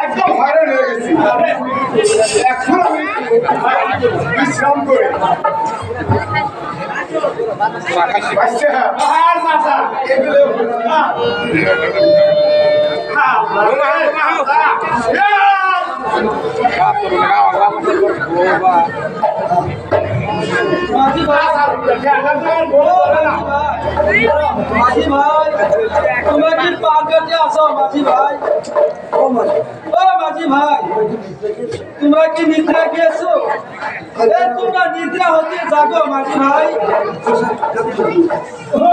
একদম হয়রান হয়ে গেছি। এখন আমি বিশ্রাম করে মাঝি ভাই তোমরা কি পার করতে আসো মাঝি ভাই? ও মাঝি ভাই তোমরা কি নিদ্রা গিয়েছো? তোমরা নিদ্রা হতে জাগো মাঝি ভাই। ও